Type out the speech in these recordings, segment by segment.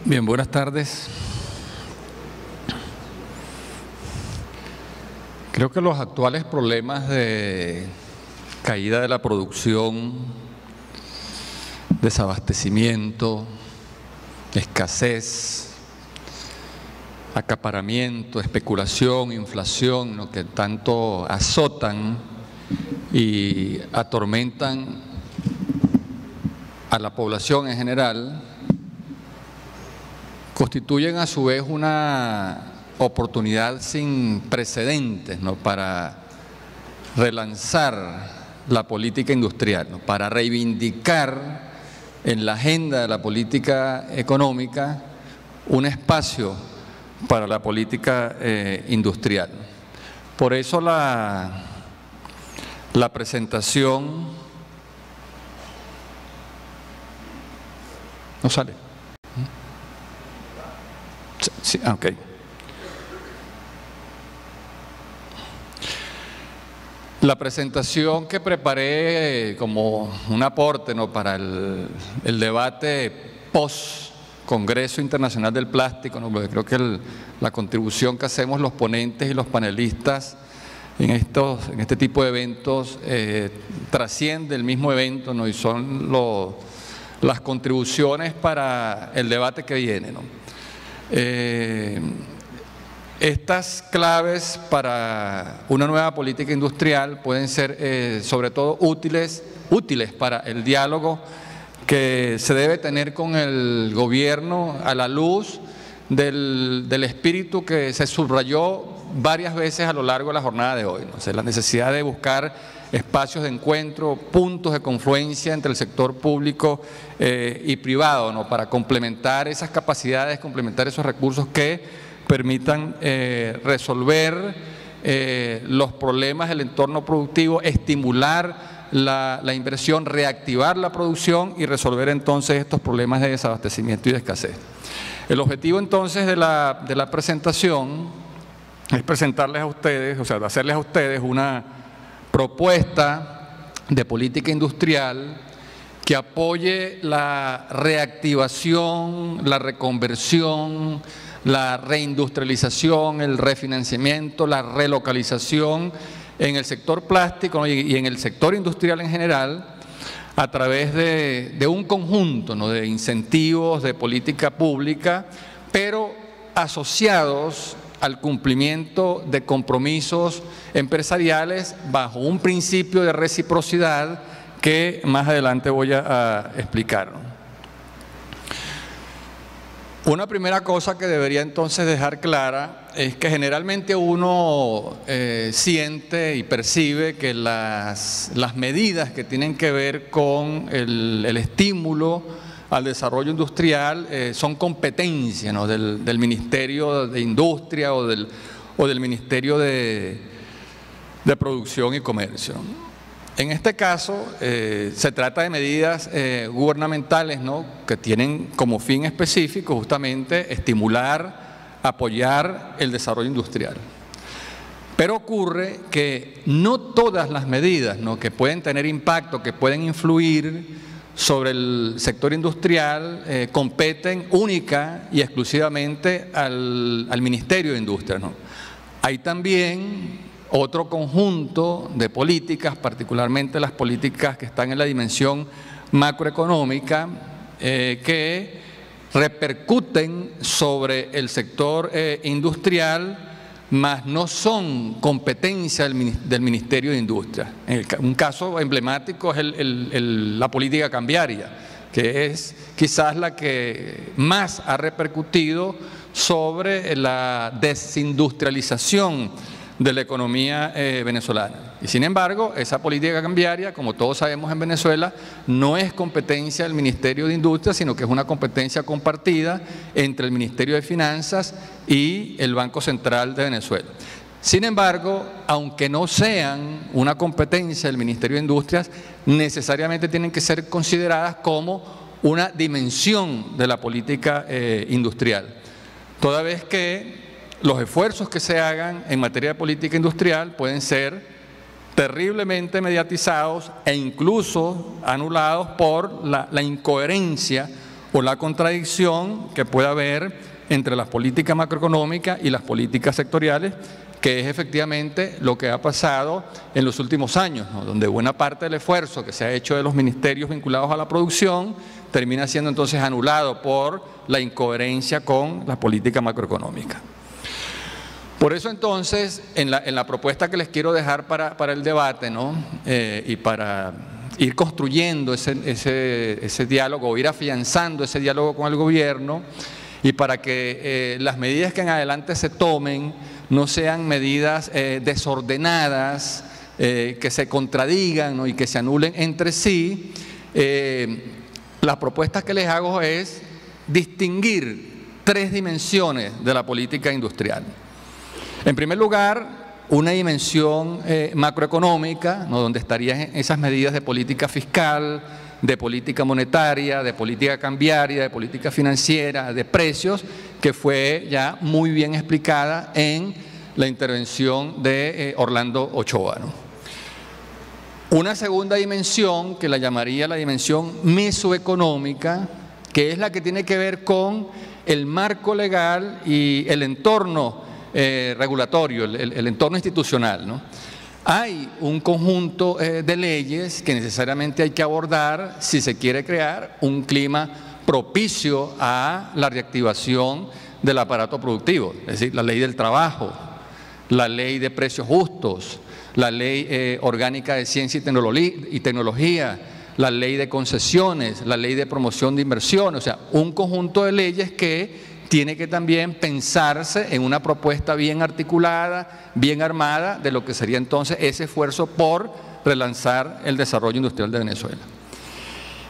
Bien, buenas tardes. Creo que los actuales problemas de caída de la producción, desabastecimiento, escasez, acaparamiento, especulación, inflación, lo que tanto azotan y atormentan a la población en general, constituyen a su vez una oportunidad sin precedentes, ¿no?, para relanzar la política industrial, ¿no?, para reivindicar en la agenda de la política económica un espacio para la política industrial. Por eso la presentación no sale. Sí, ok. La presentación que preparé como un aporte, ¿no?, para el debate post-Congreso Internacional del Plástico, ¿no?, porque creo que la contribución que hacemos los ponentes y los panelistas en este tipo de eventos trasciende el mismo evento, ¿no?, y son las contribuciones para el debate que viene, ¿no? Estas claves para una nueva política industrial pueden ser sobre todo útiles para el diálogo que se debe tener con el gobierno a la luz del espíritu que se subrayó varias veces a lo largo de la jornada de hoy, ¿no? O sea, la necesidad de buscar espacios de encuentro, puntos de confluencia entre el sector público y privado, ¿no?, para complementar esas capacidades, complementar esos recursos que permitan resolver los problemas del entorno productivo, estimular la inversión, reactivar la producción y resolver entonces estos problemas de desabastecimiento y de escasez. El objetivo entonces de la presentación es presentarles a ustedes, o sea, hacerles a ustedes una propuesta de política industrial que apoye la reactivación, la reconversión, la reindustrialización, el refinanciamiento, la relocalización en el sector plástico, ¿no?, y en el sector industrial en general, a través de un conjunto, ¿no?, de incentivos, de política pública, pero asociados al cumplimiento de compromisos empresariales bajo un principio de reciprocidad que más adelante voy a explicar, ¿no? Una primera cosa que debería entonces dejar clara es que generalmente uno siente y percibe que las medidas que tienen que ver con el estímulo al desarrollo industrial son competencia, ¿no?, del Ministerio de Industria o del Ministerio de Producción y Comercio. En este caso se trata de medidas gubernamentales, ¿no?, que tienen como fin específico justamente estimular, apoyar el desarrollo industrial. Pero ocurre que no todas las medidas, ¿no?, que pueden tener impacto, que pueden influir sobre el sector industrial competen única y exclusivamente al Ministerio de Industria, ¿no? Hay también otro conjunto de políticas, particularmente las políticas que están en la dimensión macroeconómica, que repercuten sobre el sector industrial, mas no son competencia del Ministerio de Industria. Un caso emblemático es la política cambiaria, que es quizás la que más ha repercutido sobre la desindustrialización de la economía venezolana. Y sin embargo, esa política cambiaria, como todos sabemos en Venezuela, no es competencia del Ministerio de Industria, sino que es una competencia compartida entre el Ministerio de Finanzas y el Banco Central de Venezuela. Sin embargo, aunque no sean una competencia del Ministerio de Industrias, necesariamente tienen que ser consideradas como una dimensión de la política industrial, toda vez que los esfuerzos que se hagan en materia de política industrial pueden ser terriblemente mediatizados e incluso anulados por la incoherencia o la contradicción que pueda haber entre las políticas macroeconómicas y las políticas sectoriales, que es efectivamente lo que ha pasado en los últimos años, ¿no? Donde buena parte del esfuerzo que se ha hecho de los ministerios vinculados a la producción termina siendo entonces anulado por la incoherencia con la política macroeconómica. Por eso entonces, en la propuesta que les quiero dejar para el debate, ¿no? Y para ir construyendo ese diálogo, o ir afianzando ese diálogo con el gobierno, y para que las medidas que en adelante se tomen no sean medidas desordenadas, que se contradigan, ¿no? Y que se anulen entre sí, la propuesta que les hago es distinguir 3 dimensiones de la política industrial. En primer lugar, una dimensión macroeconómica, ¿no? Donde estarían esas medidas de política fiscal, de política monetaria, de política cambiaria, de política financiera, de precios, que fue ya muy bien explicada en la intervención de Orlando Ochoa, ¿no? Una segunda dimensión, que la llamaría la dimensión mesoeconómica, que es la que tiene que ver con el marco legal y el entorno regulatorio, el entorno institucional, ¿no? Hay un conjunto de leyes que necesariamente hay que abordar si se quiere crear un clima propicio a la reactivación del aparato productivo, es decir, la ley del trabajo, la ley de precios justos, la ley orgánica de ciencia y tecnología, la ley de concesiones, la ley de promoción de inversiones, o sea, un conjunto de leyes que tiene que también pensarse en una propuesta bien articulada, bien armada, de lo que sería entonces ese esfuerzo por relanzar el desarrollo industrial de Venezuela.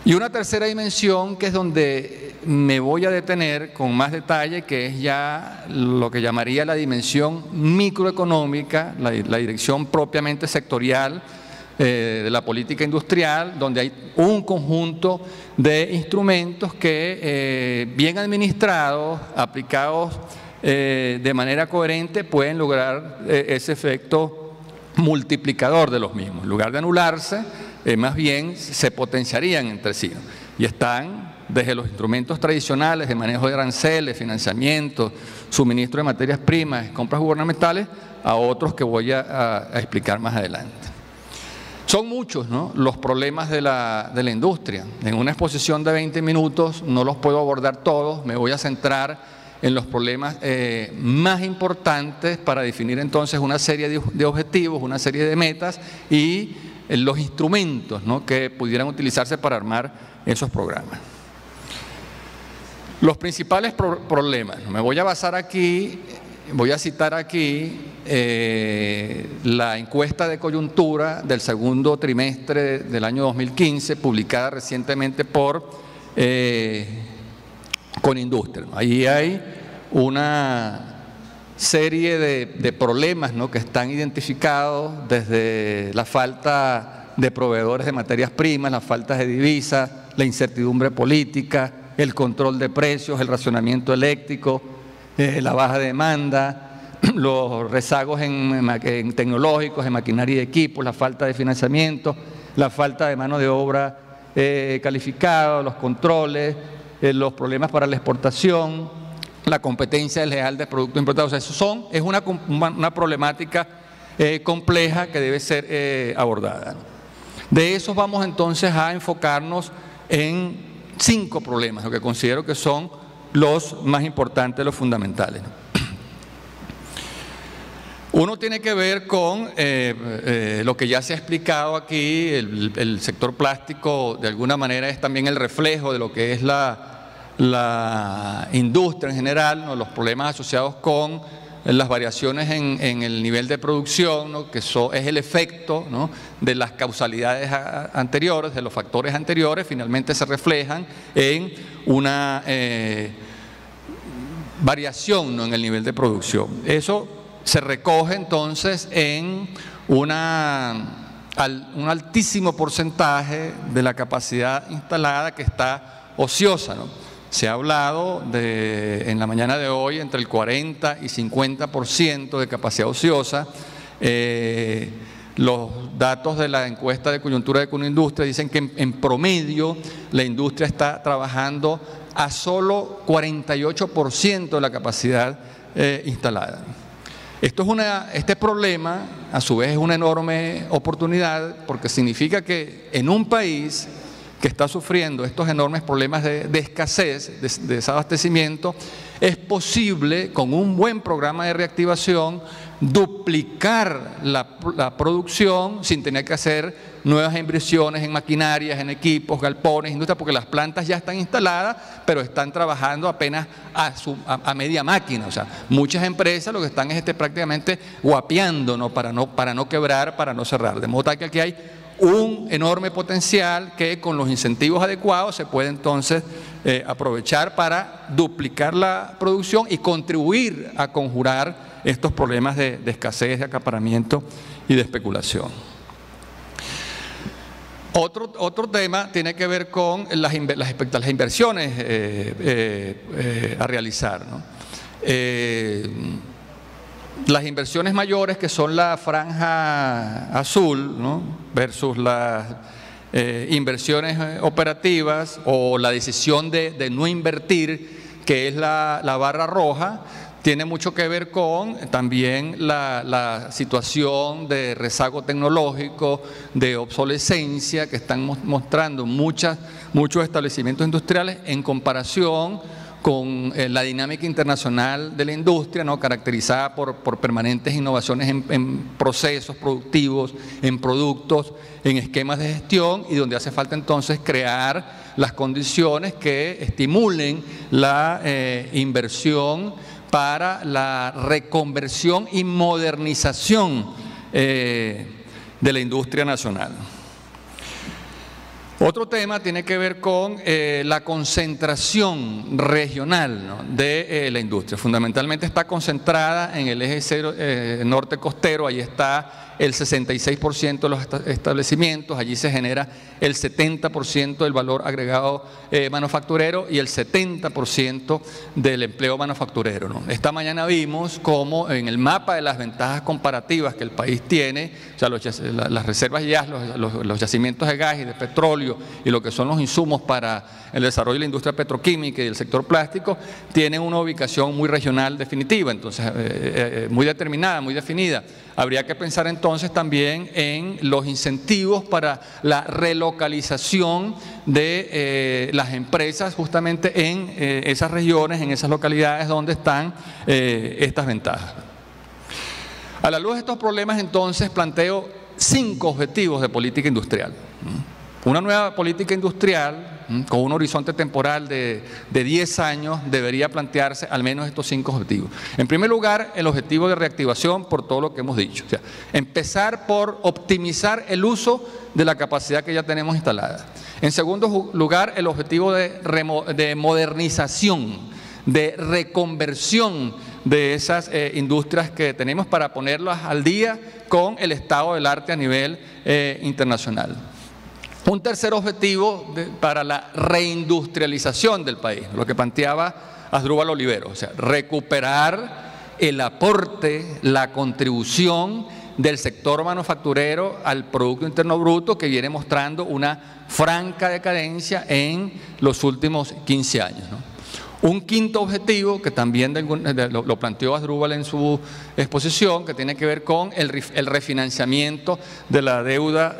Y una tercera dimensión, que es donde me voy a detener con más detalle, que es ya lo que llamaría la dimensión microeconómica, la dirección propiamente sectorial de la política industrial, donde hay un conjunto de instrumentos que bien administrados, aplicados de manera coherente, pueden lograr ese efecto multiplicador de los mismos. En lugar de anularse, más bien se potenciarían entre sí, ¿no? Y están desde los instrumentos tradicionales de manejo de aranceles, financiamiento, suministro de materias primas, compras gubernamentales, a otros que voy a explicar más adelante. Son muchos, ¿no?, los problemas de la industria. En una exposición de 20 minutos no los puedo abordar todos, me voy a centrar en los problemas más importantes para definir entonces una serie de objetivos, una serie de metas y los instrumentos, ¿no?, que pudieran utilizarse para armar esos programas. Los principales problemas, me voy a basar aquí, voy a citar aquí la encuesta de coyuntura del segundo trimestre del año 2015, publicada recientemente por Conindustria. Ahí hay una serie de problemas, ¿no?, que están identificados, desde la falta de proveedores de materias primas, la falta de divisas, la incertidumbre política, el control de precios, el racionamiento eléctrico, la baja demanda, los rezagos en tecnológicos, en maquinaria y equipos, la falta de financiamiento, la falta de mano de obra calificada, los controles, los problemas para la exportación, la competencia desleal de productos importados. O sea, es una problemática compleja que debe ser abordada. De esos vamos entonces a enfocarnos en 5 problemas, lo que considero que son los más importantes, los fundamentales. Uno tiene que ver con lo que ya se ha explicado aquí. El sector plástico de alguna manera es también el reflejo de lo que es la industria en general, ¿no?, los problemas asociados con las variaciones en el nivel de producción, ¿no?, que es el efecto, ¿no?, de las causalidades anteriores, de los factores anteriores, finalmente se reflejan en una variación, ¿no?, en el nivel de producción. Eso se recoge entonces en un altísimo porcentaje de la capacidad instalada que está ociosa, ¿no? Se ha hablado en la mañana de hoy entre el 40 y 50% de capacidad ociosa. Los datos de la encuesta de coyuntura de Cunindustria dicen que en promedio la industria está trabajando a solo 48% de la capacidad instalada. Este problema, a su vez, es una enorme oportunidad porque significa que en un país que está sufriendo estos enormes problemas de escasez, de desabastecimiento, es posible, con un buen programa de reactivación, duplicar la producción sin tener que hacer nuevas inversiones en maquinarias, en equipos, galpones, industria, porque las plantas ya están instaladas, pero están trabajando apenas a media máquina. O sea, muchas empresas lo que están es prácticamente guapeando, ¿no? Para no quebrar, para no cerrar. De modo tal que aquí hay un enorme potencial que con los incentivos adecuados se puede entonces aprovechar para duplicar la producción y contribuir a conjurar estos problemas de escasez, de acaparamiento y de especulación. Otro tema tiene que ver con las inversiones a realizar, ¿no? Las inversiones mayores, que son la franja azul, ¿no? Versus las inversiones operativas o la decisión de no invertir, que es la barra roja, tiene mucho que ver con también la situación de rezago tecnológico, de obsolescencia que están mostrando muchos establecimientos industriales en comparación con la dinámica internacional de la industria, ¿no? Caracterizada por permanentes innovaciones en procesos productivos, en productos, en esquemas de gestión, y donde hace falta entonces crear las condiciones que estimulen la inversión para la reconversión y modernización de la industria nacional. Otro tema tiene que ver con la concentración regional, ¿no? de la industria. Fundamentalmente está concentrada en el eje norte costero. Allí está el 66% de los establecimientos, allí se genera el 70% del valor agregado manufacturero y el 70% del empleo manufacturero, ¿no? Esta mañana vimos cómo en el mapa de las ventajas comparativas que el país tiene, o sea, las reservas de gas, los yacimientos de gas y de petróleo y lo que son los insumos para el desarrollo de la industria petroquímica y del sector plástico, tienen una ubicación muy regional definitiva, entonces muy determinada, muy definida. Habría que pensar entonces también en los incentivos para la relocalización de las empresas justamente en esas regiones, en esas localidades donde están estas ventajas. A la luz de estos problemas entonces planteo 5 objetivos de política industrial. Una nueva política industrial con un horizonte temporal de 10 años debería plantearse al menos estos 5 objetivos. En primer lugar, el objetivo de reactivación por todo lo que hemos dicho. O sea, empezar por optimizar el uso de la capacidad que ya tenemos instalada. En segundo lugar, el objetivo de modernización, de reconversión de esas industrias que tenemos para ponerlas al día con el estado del arte a nivel internacional. Un tercer objetivo para la reindustrialización del país, lo que planteaba Asdrúbal Olivero, o sea, recuperar el aporte, la contribución del sector manufacturero al Producto Interno Bruto, que viene mostrando una franca decadencia en los últimos 15 años, ¿no? Un quinto objetivo, que también lo planteó Asdrúbal en su exposición, que tiene que ver con el refinanciamiento de la deuda,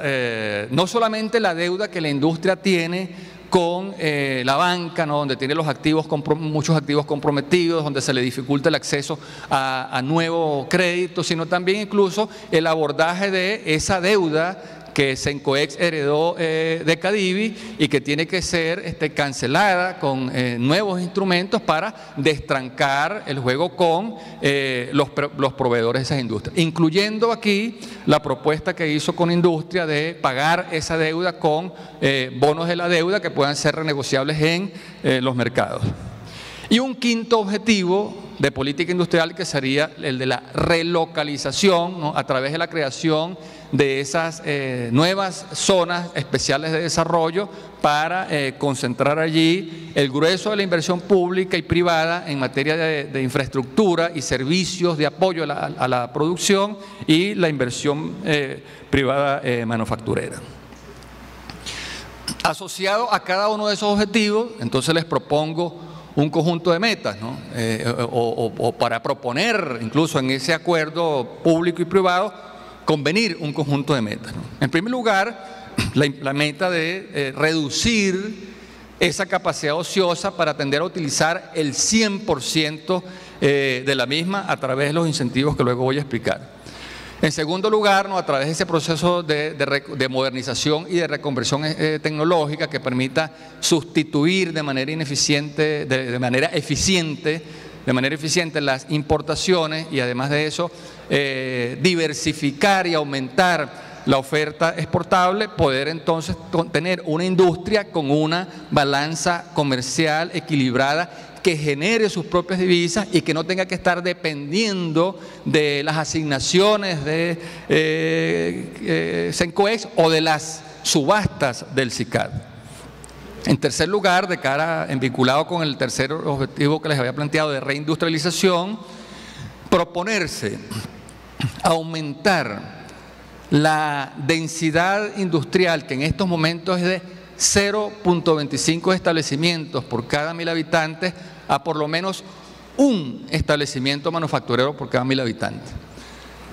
no solamente la deuda que la industria tiene con la banca, ¿no? Donde tiene muchos activos comprometidos, donde se le dificulta el acceso a nuevo crédito, sino también incluso el abordaje de esa deuda que Sencoex heredó de Cadivi y que tiene que ser cancelada con nuevos instrumentos para destrancar el juego con los proveedores de esas industrias, incluyendo aquí la propuesta que hizo Conindustria de pagar esa deuda con bonos de la deuda que puedan ser renegociables en los mercados. Y un quinto objetivo de política industrial que sería el de la relocalización, ¿no?, a través de la creación de esas nuevas zonas especiales de desarrollo para concentrar allí el grueso de la inversión pública y privada en materia de infraestructura y servicios de apoyo a la producción y la inversión privada manufacturera. Asociado a cada uno de esos objetivos, entonces les propongo un conjunto de metas, ¿no? O para proponer, incluso en ese acuerdo público y privado, convenir un conjunto de metas, ¿no? En primer lugar, la meta de reducir esa capacidad ociosa para tender a utilizar el 100% de la misma a través de los incentivos que luego voy a explicar. En segundo lugar, ¿no?, a través de ese proceso de modernización y de reconversión tecnológica que permita sustituir de manera ineficiente, de manera eficiente las importaciones y además de eso diversificar y aumentar la oferta exportable, poder entonces tener una industria con una balanza comercial equilibrada que genere sus propias divisas y que no tenga que estar dependiendo de las asignaciones de Sencoex o de las subastas del SICAD. En tercer lugar, vinculado con el tercer objetivo que les había planteado de reindustrialización, proponerse aumentar la densidad industrial, que en estos momentos es de 0.25 establecimientos por cada 1.000 habitantes, a por lo menos un establecimiento manufacturero por cada 1.000 habitantes.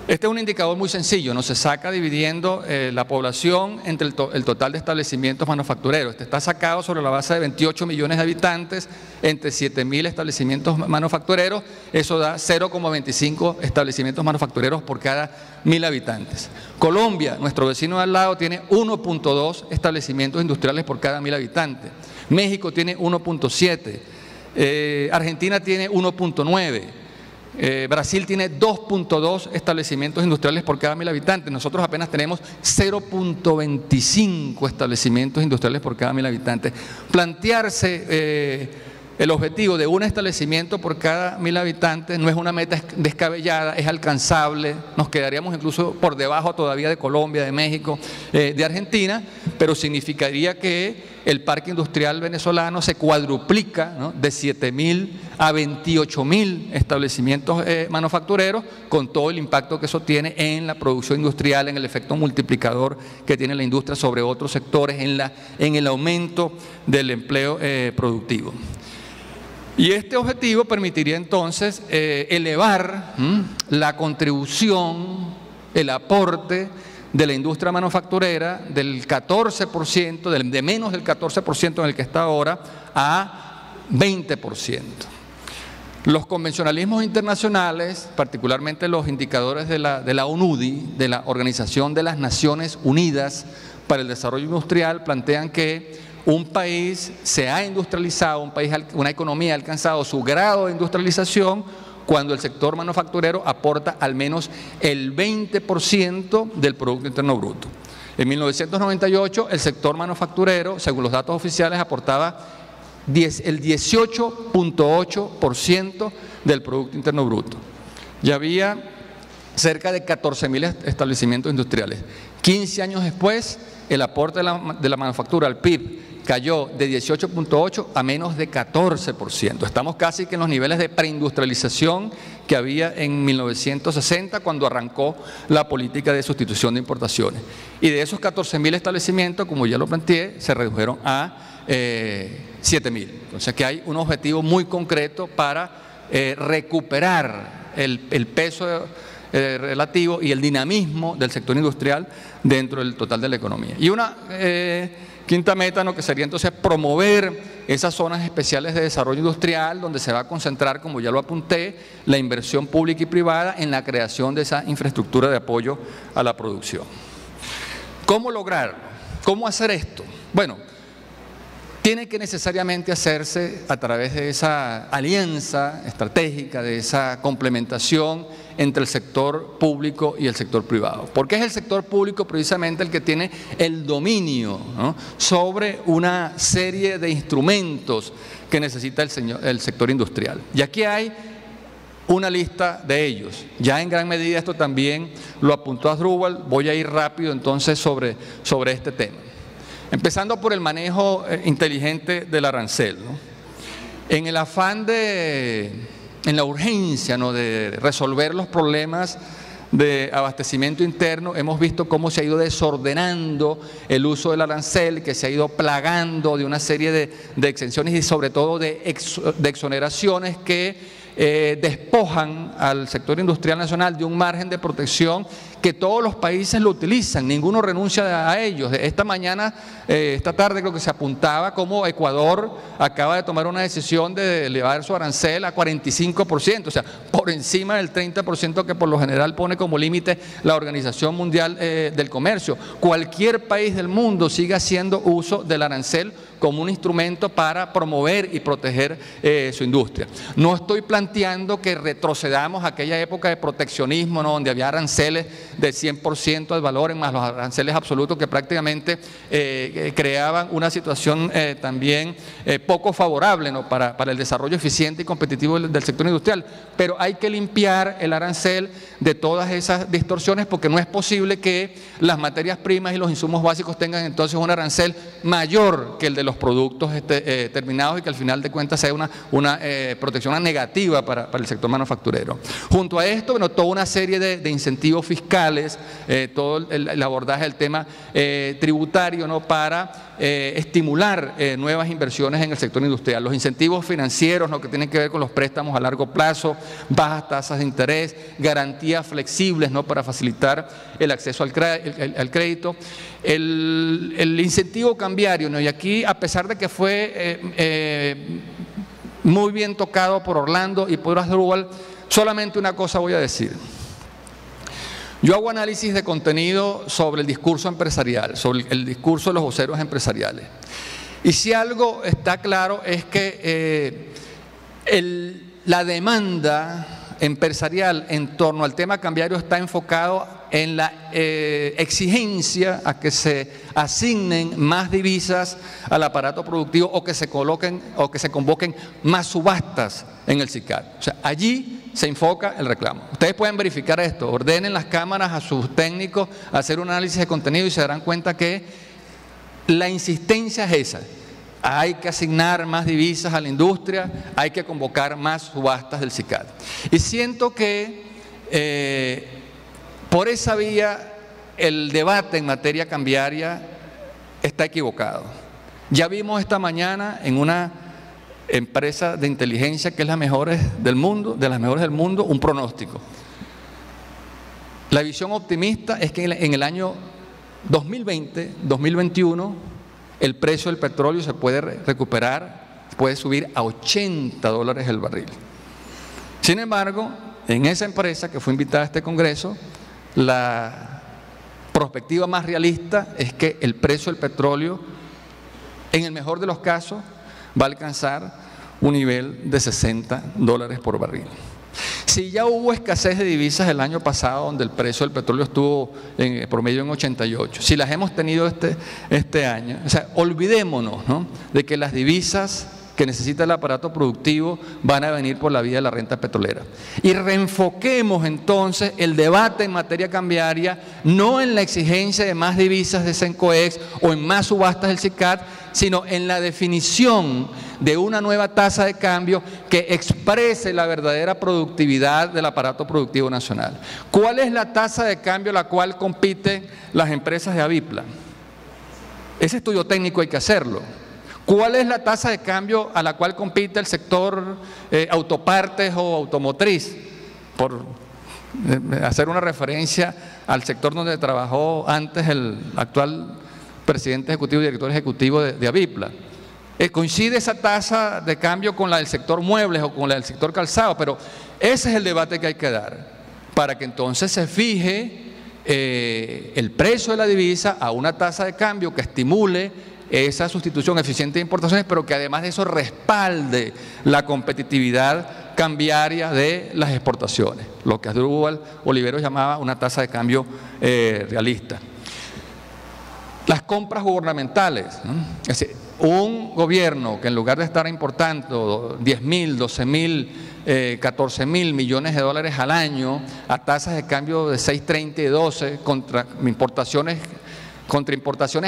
Este es un indicador muy sencillo, no se saca dividiendo la población entre el total de establecimientos manufactureros. Este está sacado sobre la base de 28 millones de habitantes entre 7.000 establecimientos manufactureros. Eso da 0,25 establecimientos manufactureros por cada 1.000 habitantes. Colombia, nuestro vecino de al lado, tiene 1.2 establecimientos industriales por cada 1.000 habitantes. México tiene 1.7. Argentina tiene 1.9. Brasil tiene 2.2 establecimientos industriales por cada 1.000 habitantes. Nosotros apenas tenemos 0.25 establecimientos industriales por cada 1.000 habitantes. Plantearse el objetivo de un establecimiento por cada 1.000 habitantes no es una meta descabellada, es alcanzable. Nos quedaríamos incluso por debajo todavía de Colombia, de México, de Argentina, pero significaría que el parque industrial venezolano se cuadruplica, ¿no?, de 7.000 a 28.000 establecimientos manufactureros, con todo el impacto que eso tiene en la producción industrial, en el efecto multiplicador que tiene la industria sobre otros sectores, en el aumento del empleo productivo. Y este objetivo permitiría entonces elevar la contribución, el aporte de la industria manufacturera del 14%, de menos del 14% en el que está ahora, a 20%. Los convencionalismos internacionales, particularmente los indicadores de la ONUDI, de la Organización de las Naciones Unidas para el Desarrollo Industrial, plantean que un país se ha industrializado, una economía ha alcanzado su grado de industrialización cuando el sector manufacturero aporta al menos el 20% del Producto Interno Bruto. En 1998 el sector manufacturero, según los datos oficiales, aportaba el 18.8% del Producto Interno Bruto. Ya había cerca de 14.000 establecimientos industriales. 15 años después, el aporte de la manufactura al PIB cayó de 18.8 a menos de 14%. Estamos casi que en los niveles de preindustrialización que había en 1960 cuando arrancó la política de sustitución de importaciones. Y de esos 14.000 establecimientos, como ya lo planteé, se redujeron a 7.000. Entonces que hay un objetivo muy concreto para recuperar el peso relativo y el dinamismo del sector industrial dentro del total de la economía. Y una quinta meta, ¿no?, que sería entonces promover esas zonas especiales de desarrollo industrial donde se va a concentrar, como ya lo apunté, la inversión pública y privada en la creación de esa infraestructura de apoyo a la producción. ¿Cómo lograrlo? ¿Cómo hacer esto? Bueno, tiene que necesariamente hacerse a través de esa alianza estratégica, de esa complementación entre el sector público y el sector privado. Porque es el sector público precisamente el que tiene el dominio, ¿no?, sobre una serie de instrumentos que necesita el sector industrial. Y aquí hay una lista de ellos. Ya en gran medida esto también lo apuntó Asdrúbal. Voy a ir rápido entonces sobre este tema. Empezando por el manejo inteligente del arancel, ¿no? En el afán en la urgencia, ¿no?, de resolver los problemas de abastecimiento interno, hemos visto cómo se ha ido desordenando el uso del arancel, que se ha ido plagando de una serie de exenciones y sobre todo de exoneraciones que despojan al sector industrial nacional de un margen de protección que todos los países lo utilizan, ninguno renuncia a ellos. Esta tarde creo que se apuntaba como Ecuador acaba de tomar una decisión de elevar su arancel a 45%, o sea, por encima del 30% que por lo general pone como límite la Organización Mundial del Comercio. Cualquier país del mundo sigue haciendo uso del arancel como un instrumento para promover y proteger su industria. No estoy planteando que retrocedamos a aquella época de proteccionismo, ¿no?, donde había aranceles del 100% al valor, en más los aranceles absolutos que prácticamente creaban una situación también poco favorable, ¿no?, para el desarrollo eficiente y competitivo del sector industrial. Pero hay que limpiar el arancel de todas esas distorsiones, porque no es posible que las materias primas y los insumos básicos tengan entonces un arancel mayor que el de los productos terminados y que al final de cuentas sea una protección negativa para el sector manufacturero. Junto a esto, bueno, toda una serie de incentivos fiscales, todo el abordaje del tema tributario, ¿no?, para estimular nuevas inversiones en el sector industrial. Los incentivos financieros, ¿no?, que tienen que ver con los préstamos a largo plazo, bajas tasas de interés, garantías flexibles, ¿no?, para facilitar el acceso al crédito. El incentivo cambiario, ¿no?, y aquí, a pesar de que fue muy bien tocado por Orlando y por Asdrúbal, solamente una cosa voy a decir. Yo hago análisis de contenido sobre el discurso empresarial, sobre el discurso de los voceros empresariales. Y si algo está claro es que la demanda empresarial en torno al tema cambiario está enfocado en la exigencia a que se asignen más divisas al aparato productivo o que se coloquen o que se convoquen más subastas en el SICAD. O sea, allí se enfoca el reclamo. Ustedes pueden verificar esto, ordenen las cámaras a sus técnicos a hacer un análisis de contenido y se darán cuenta que la insistencia es esa. Hay que asignar más divisas a la industria, hay que convocar más subastas del SICAD. Y siento que por esa vía el debate en materia cambiaria está equivocado. Ya vimos esta mañana en una empresa de inteligencia que es de las mejores del mundo, un pronóstico. La visión optimista es que en el año 2020, 2021, el precio del petróleo se puede recuperar, puede subir a $80 el barril. Sin embargo, en esa empresa que fue invitada a este congreso, la perspectiva más realista es que el precio del petróleo, en el mejor de los casos, va a alcanzar un nivel de $60 por barril. Si ya hubo escasez de divisas el año pasado, donde el precio del petróleo estuvo en promedio en 88, si las hemos tenido este año, o sea, olvidémonos, ¿no?, de que las divisas que necesita el aparato productivo van a venir por la vía de la renta petrolera. Y reenfoquemos entonces el debate en materia cambiaria, no en la exigencia de más divisas de Sencoex o en más subastas del SICAD, sino en la definición de una nueva tasa de cambio que exprese la verdadera productividad del aparato productivo nacional. ¿Cuál es la tasa de cambio a la cual compiten las empresas de Avipla? Ese estudio técnico hay que hacerlo. ¿Cuál es la tasa de cambio a la cual compite el sector autopartes o automotriz? Por hacer una referencia al sector donde trabajó antes el actual presidente ejecutivo y director ejecutivo de Avipla. Coincide esa tasa de cambio con la del sector muebles o con la del sector calzado, pero ese es el debate que hay que dar, para que entonces se fije el precio de la divisa a una tasa de cambio que estimule esa sustitución eficiente de importaciones, pero que además de eso respalde la competitividad cambiaria de las exportaciones, lo que Asdrúbal Oliveros llamaba una tasa de cambio realista. Las compras gubernamentales, ¿no? Es decir, un gobierno que en lugar de estar importando 10.000, 12.000, 14.000 millones de dólares al año a tasas de cambio de 6.30 y 12 contra importaciones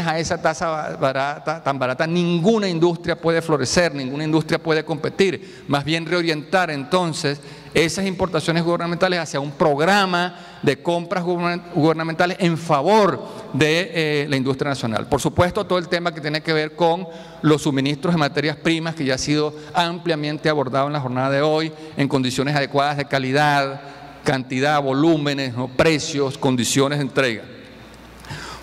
a esa tasa barata, tan barata, ninguna industria puede florecer, ninguna industria puede competir. Más bien reorientar entonces esas importaciones gubernamentales hacia un programa de compras gubernamentales en favor de la industria nacional. Por supuesto, todo el tema que tiene que ver con los suministros de materias primas, que ya ha sido ampliamente abordado en la jornada de hoy, en condiciones adecuadas de calidad, cantidad, volúmenes, ¿no? Precios, condiciones de entrega.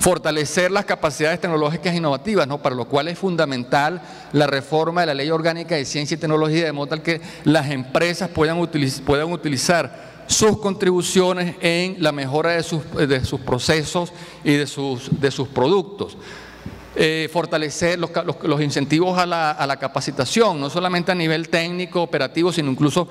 Fortalecer las capacidades tecnológicas innovativas, ¿no? Para lo cual es fundamental la reforma de la Ley Orgánica de Ciencia y Tecnología, de modo tal que las empresas puedan utilizar sus contribuciones en la mejora de sus procesos y de sus productos. Fortalecer los incentivos a la capacitación, no solamente a nivel técnico, operativo, sino incluso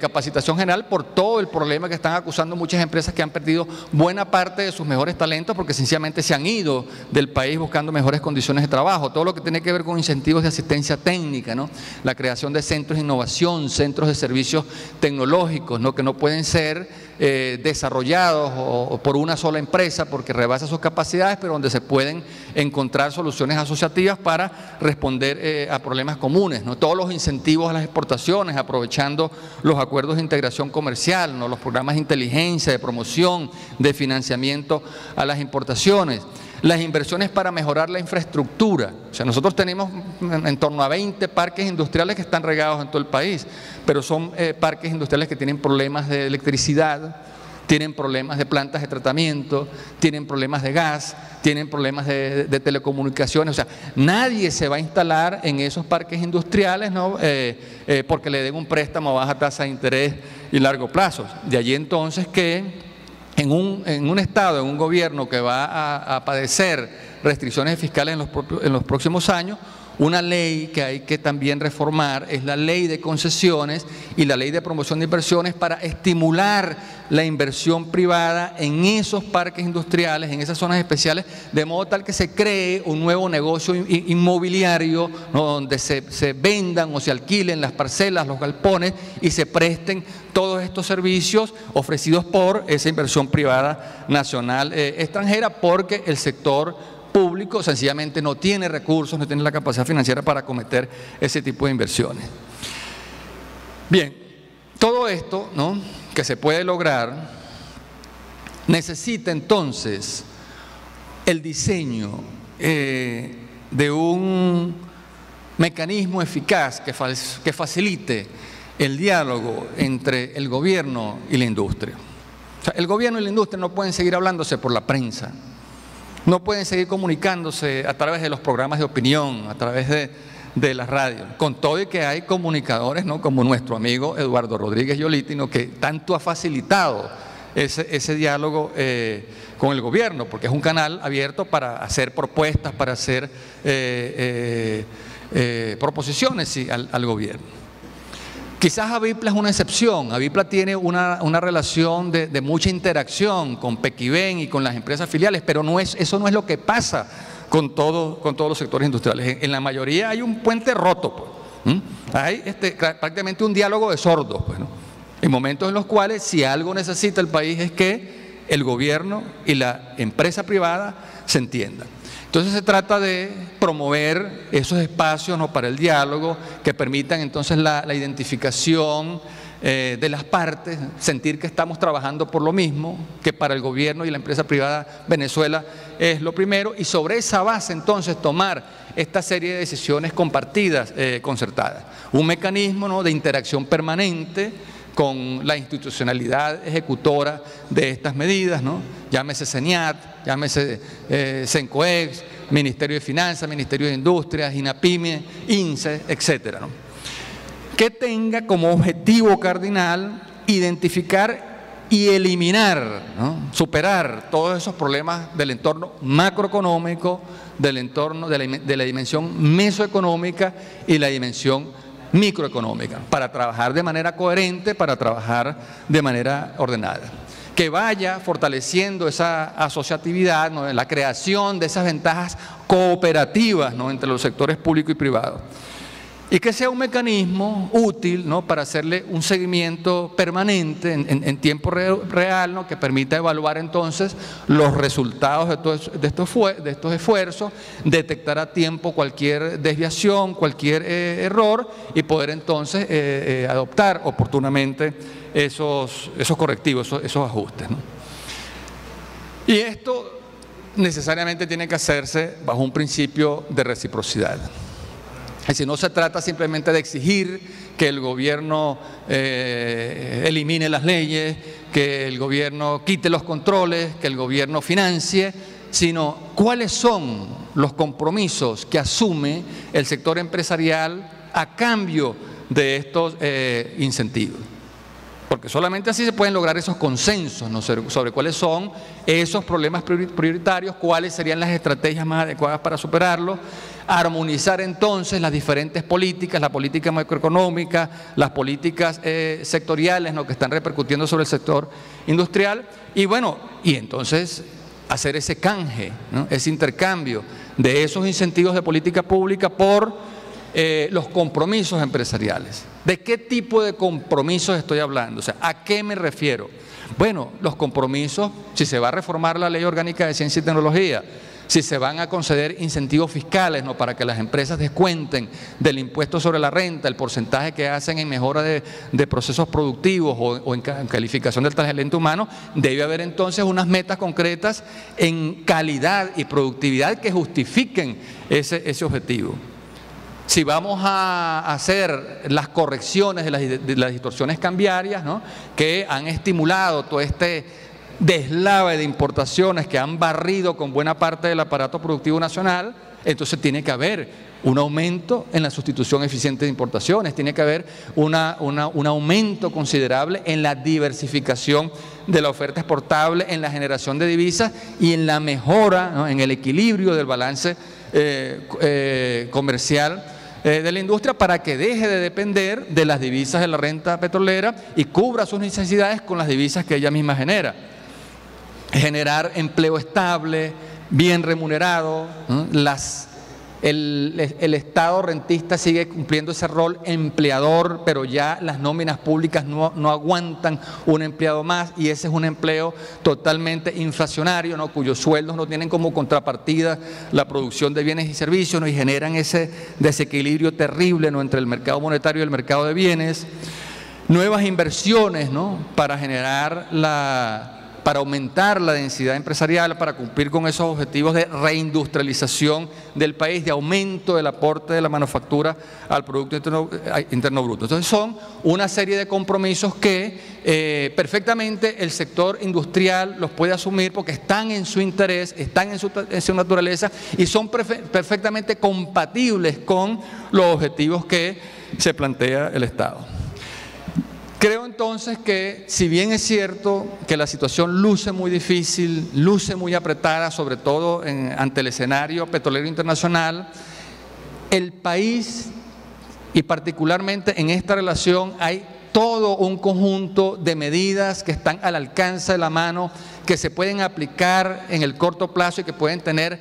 capacitación general por todo el problema que están acusando muchas empresas que han perdido buena parte de sus mejores talentos porque sencillamente se han ido del país buscando mejores condiciones de trabajo. Todo lo que tiene que ver con incentivos de asistencia técnica, ¿no? La creación de centros de innovación, centros de servicios tecnológicos, ¿no? Que no pueden ser desarrollados o por una sola empresa porque rebasa sus capacidades, pero donde se pueden encontrar soluciones asociativas para responder a problemas comunes, ¿no? Todos los incentivos a las exportaciones, aprovechando los acuerdos de integración comercial, ¿no? Los programas de inteligencia, de promoción, de financiamiento a las importaciones. Las inversiones para mejorar la infraestructura. O sea, nosotros tenemos en torno a 20 parques industriales que están regados en todo el país, pero son parques industriales que tienen problemas de electricidad, tienen problemas de plantas de tratamiento, tienen problemas de gas, tienen problemas de telecomunicaciones. O sea, nadie se va a instalar en esos parques industriales, ¿no? Porque le den un préstamo a baja tasa de interés y largo plazo. De allí entonces que en un Estado, en un gobierno que va a padecer restricciones fiscales en los próximos años, una ley que hay que también reformar es la ley de concesiones y la ley de promoción de inversiones para estimular la inversión privada en esos parques industriales, en esas zonas especiales, de modo tal que se cree un nuevo negocio inmobiliario, ¿no? Donde se vendan o se alquilen las parcelas, los galpones y se presten todos estos servicios ofrecidos por esa inversión privada nacional extranjera, porque el sector público sencillamente no tiene recursos, no tiene la capacidad financiera para acometer ese tipo de inversiones. Bien, todo esto, ¿no?, que se puede lograr necesita entonces el diseño de un mecanismo eficaz que facilite el diálogo entre el gobierno y la industria. O sea, el gobierno y la industria no pueden seguir hablándose por la prensa, no pueden seguir comunicándose a través de los programas de opinión, a través de las radios, con todo y que hay comunicadores, ¿no?, como nuestro amigo Eduardo Rodríguez Yoliti, ¿no?, que tanto ha facilitado ese diálogo con el gobierno, porque es un canal abierto para hacer propuestas, para hacer proposiciones, sí, al gobierno. Quizás Avipla es una excepción. Avipla tiene una relación de mucha interacción con Pequiven y con las empresas filiales, pero eso no es lo que pasa con todos los sectores industriales. En la mayoría hay un puente roto, pues. Hay prácticamente un diálogo de sordos, pues, ¿no? En momentos en los cuales, si algo necesita el país, es que el gobierno y la empresa privada se entiendan. Entonces se trata de promover esos espacios, ¿no?, para el diálogo, que permitan entonces la identificación de las partes, sentir que estamos trabajando por lo mismo, que para el gobierno y la empresa privada Venezuela es lo primero, y sobre esa base entonces tomar esta serie de decisiones compartidas, concertadas. Un mecanismo, ¿no?, de interacción permanente con la institucionalidad ejecutora de estas medidas, ¿no? Llámese CENIAT, llámese CENCOEX, Ministerio de Finanzas, Ministerio de Industria, INAPYME, INSE, etcétera, ¿no? Que tenga como objetivo cardinal identificar y eliminar, ¿no?, superar todos esos problemas del entorno macroeconómico, del entorno de la dimensión mesoeconómica y la dimensión microeconómica, para trabajar de manera coherente, para trabajar de manera ordenada, que vaya fortaleciendo esa asociatividad, ¿no?, la creación de esas ventajas cooperativas, ¿no?, entre los sectores público y privado, y que sea un mecanismo útil, ¿no?, para hacerle un seguimiento permanente en tiempo real, ¿no?, que permita evaluar entonces los resultados de estos esfuerzos, detectar a tiempo cualquier desviación, cualquier error, y poder entonces adoptar oportunamente esos correctivos, esos ajustes, ¿no? Y esto necesariamente tiene que hacerse bajo un principio de reciprocidad. Es decir, no se trata simplemente de exigir que el gobierno elimine las leyes, que el gobierno quite los controles, que el gobierno financie, sino cuáles son los compromisos que asume el sector empresarial a cambio de estos incentivos. Porque solamente así se pueden lograr esos consensos, ¿no?, sobre cuáles son esos problemas prioritarios, cuáles serían las estrategias más adecuadas para superarlos, armonizar entonces las diferentes políticas, la política macroeconómica, las políticas sectoriales, ¿no?, que están repercutiendo sobre el sector industrial, y bueno, y entonces hacer ese canje, ¿no?, ese intercambio de esos incentivos de política pública por los compromisos empresariales. ¿De qué tipo de compromisos estoy hablando? O sea, ¿a qué me refiero? Bueno, los compromisos, si se va a reformar la Ley Orgánica de Ciencia y Tecnología, si se van a conceder incentivos fiscales, ¿no?, para que las empresas descuenten del impuesto sobre la renta el porcentaje que hacen en mejora de procesos productivos o en calificación del talento humano, debe haber entonces unas metas concretas en calidad y productividad que justifiquen ese objetivo. Si vamos a hacer las correcciones de las distorsiones cambiarias, ¿no?, que han estimulado todo este deslave de importaciones que han barrido con buena parte del aparato productivo nacional, entonces tiene que haber un aumento en la sustitución eficiente de importaciones, tiene que haber un aumento considerable en la diversificación de la oferta exportable, en la generación de divisas y en la mejora, ¿no?, en el equilibrio del balance comercial de la industria, para que deje de depender de las divisas de la renta petrolera y cubra sus necesidades con las divisas que ella misma genera. Generar empleo estable, bien remunerado, ¿no? El Estado rentista sigue cumpliendo ese rol empleador, pero ya las nóminas públicas no aguantan un empleado más, y ese es un empleo totalmente inflacionario, ¿no?, cuyos sueldos no tienen como contrapartida la producción de bienes y servicios, ¿no?, y generan ese desequilibrio terrible, ¿no?, entre el mercado monetario y el mercado de bienes. Nuevas inversiones, ¿no?, para aumentar la densidad empresarial, para cumplir con esos objetivos de reindustrialización del país, de aumento del aporte de la manufactura al Producto Interno Bruto. Entonces son una serie de compromisos que perfectamente el sector industrial los puede asumir porque están en su interés, están en su naturaleza y son perfectamente compatibles con los objetivos que se plantea el Estado. Creo entonces que, si bien es cierto que la situación luce muy difícil, luce muy apretada, sobre todo ante el escenario petrolero internacional, el país, y particularmente en esta relación, hay todo un conjunto de medidas que están al alcance de la mano, que se pueden aplicar en el corto plazo y que pueden tener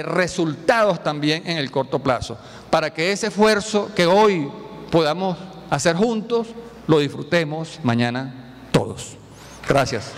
resultados también en el corto plazo, para que ese esfuerzo que hoy podamos hacer juntos, lo disfrutemos mañana todos. Gracias.